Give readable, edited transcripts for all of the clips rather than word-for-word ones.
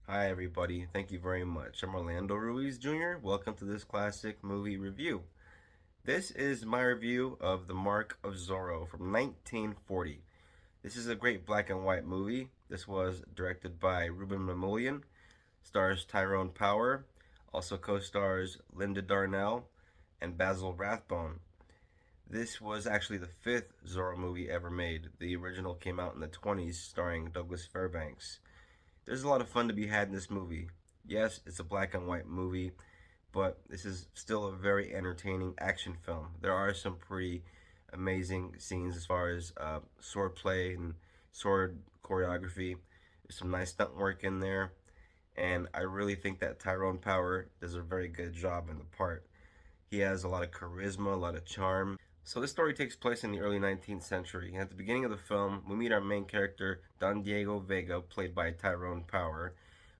Hi, everybody. Thank you very much. I'm Orlando Ruiz Jr. Welcome to this classic movie review. This is my review of The Mark of Zorro from 1940. This is a great black and white movie. This was directed by Rouben Mamoulian, stars Tyrone Power, also co-stars Linda Darnell and Basil Rathbone. This was actually the fifth Zorro movie ever made. The original came out in the 20s, starring Douglas Fairbanks. There's a lot of fun to be had in this movie. Yes, it's a black and white movie, but this is still a very entertaining action film. There are some pretty amazing scenes as far as sword play and sword choreography. There's some nice stunt work in there, and I really think that Tyrone Power does a very good job in the part. He has a lot of charisma, a lot of charm. So this story takes place in the early 19th century. And at the beginning of the film, we meet our main character, Don Diego Vega, played by Tyrone Power,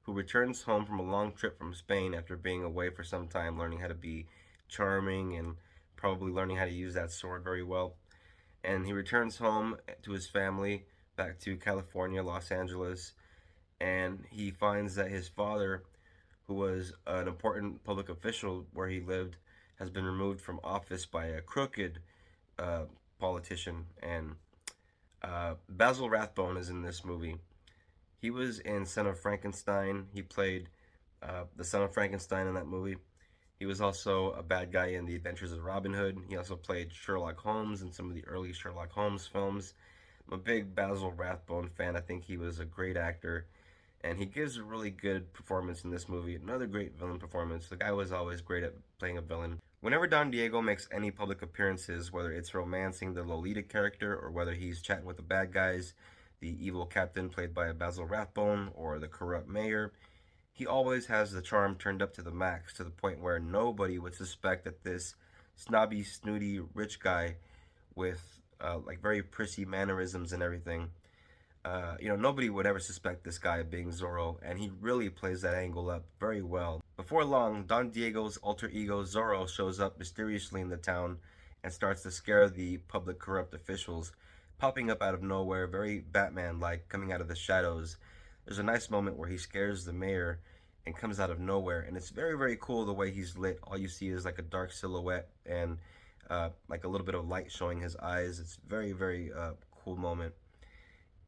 who returns home from a long trip from Spain after being away for some time, learning how to be charming and probably learning how to use that sword very well. And he returns home to his family, back to California, Los Angeles, and he finds that his father, who was an important public official where he lived, has been removed from office by a crooked uh, politician. And Basil Rathbone is in this movie. He was in Son of Frankenstein. He played the son of Frankenstein in that movie. He was also a bad guy in The Adventures of Robin Hood. He also played Sherlock Holmes in some of the early Sherlock Holmes films. I'm a big Basil Rathbone fan. I think he was a great actor, and he gives a really good performance in this movie. Another great villain performance. The guy was always great at playing a villain. Whenever Don Diego makes any public appearances, whether it's romancing the Lolita character or whether he's chatting with the bad guys, the evil captain played by Basil Rathbone or the corrupt mayor, he always has the charm turned up to the max, to the point where nobody would suspect that this snobby, snooty, rich guy with like very prissy mannerisms and everything, nobody would ever suspect this guy of being Zorro, and he really plays that angle up very well. Before long, Don Diego's alter ego Zorro shows up mysteriously in the town and starts to scare the public corrupt officials, popping up out of nowhere, very Batman-like, coming out of the shadows. There's a nice moment where he scares the mayor and comes out of nowhere, and it's very, very cool the way he's lit. All you see is like a dark silhouette and like a little bit of light showing his eyes. It's very, very cool moment.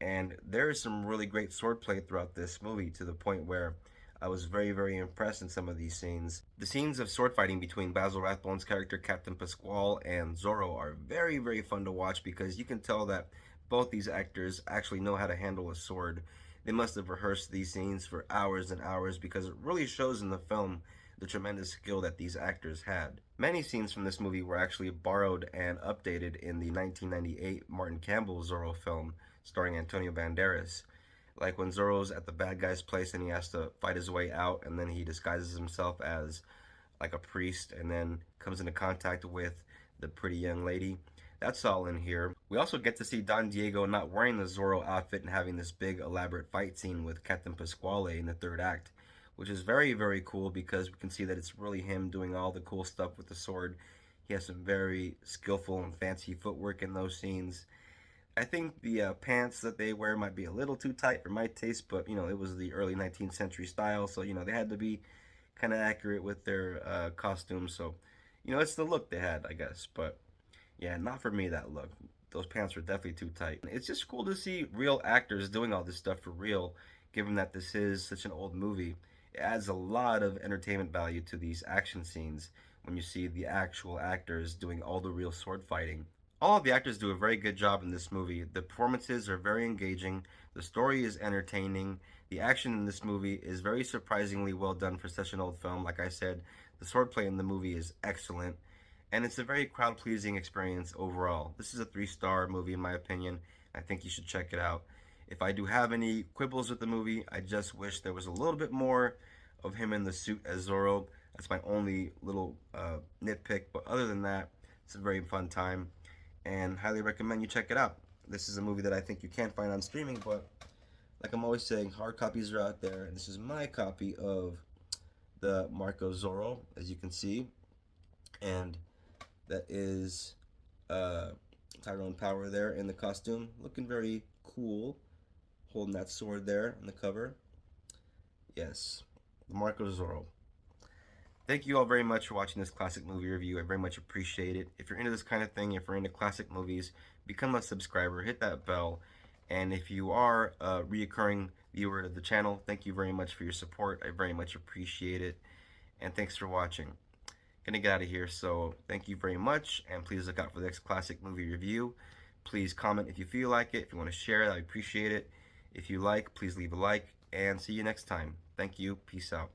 And there is some really great swordplay throughout this movie, to the point where I was very, very impressed in some of these scenes. The scenes of sword fighting between Basil Rathbone's character Captain Pasquale and Zorro are very, very fun to watch, because you can tell that both these actors actually know how to handle a sword. They must have rehearsed these scenes for hours and hours, because it really shows in the film the tremendous skill that these actors had. Many scenes from this movie were actually borrowed and updated in the 1998 Martin Campbell Zorro film starring Antonio Banderas. Like when Zorro's at the bad guy's place and he has to fight his way out, and then he disguises himself as like a priest and then comes into contact with the pretty young lady. That's all in here. We also get to see Don Diego not wearing the Zorro outfit and having this big elaborate fight scene with Captain Pasquale in the third act, which is very, very cool, because we can see that it's really him doing all the cool stuff with the sword. He has some very skillful and fancy footwork in those scenes. I think the pants that they wear might be a little too tight for my taste, but it was the early 19th century style, so they had to be kind of accurate with their costumes. So, it's the look they had, I guess. But yeah, not for me, that look. Those pants were definitely too tight. It's just cool to see real actors doing all this stuff for real, given that this is such an old movie. It adds a lot of entertainment value to these action scenes when you see the actual actors doing all the real sword fighting. All of the actors do a very good job in this movie. The performances are very engaging, the story is entertaining, the action in this movie is very surprisingly well done for such an old film. Like I said, the swordplay in the movie is excellent, and it's a very crowd pleasing experience overall. This is a 3-star movie, in my opinion. I think you should check it out. If I do have any quibbles with the movie, I just wish there was a little bit more of him in the suit as Zorro. That's my only little nitpick, but other than that, it's a very fun time and highly recommend you check it out. This is a movie that I think you can't find on streaming, but like I'm always saying, hard copies are out there, and this is my copy of the Mark of Zorro, as you can see, and that is uh, Tyrone Power there in the costume, looking very cool, holding that sword there on the cover. Yes, The Mark of Zorro. Thank you all very much for watching this classic movie review. I very much appreciate it. If you're into this kind of thing, if you're into classic movies, become a subscriber, hit that bell. And if you are a reoccurring viewer of the channel, thank you very much for your support. I very much appreciate it. And thanks for watching. Gonna get out of here, so thank you very much. And please look out for the next classic movie review. Please comment if you feel like it. If you want to share it, I appreciate it. If you like, please leave a like. And see you next time. Thank you. Peace out.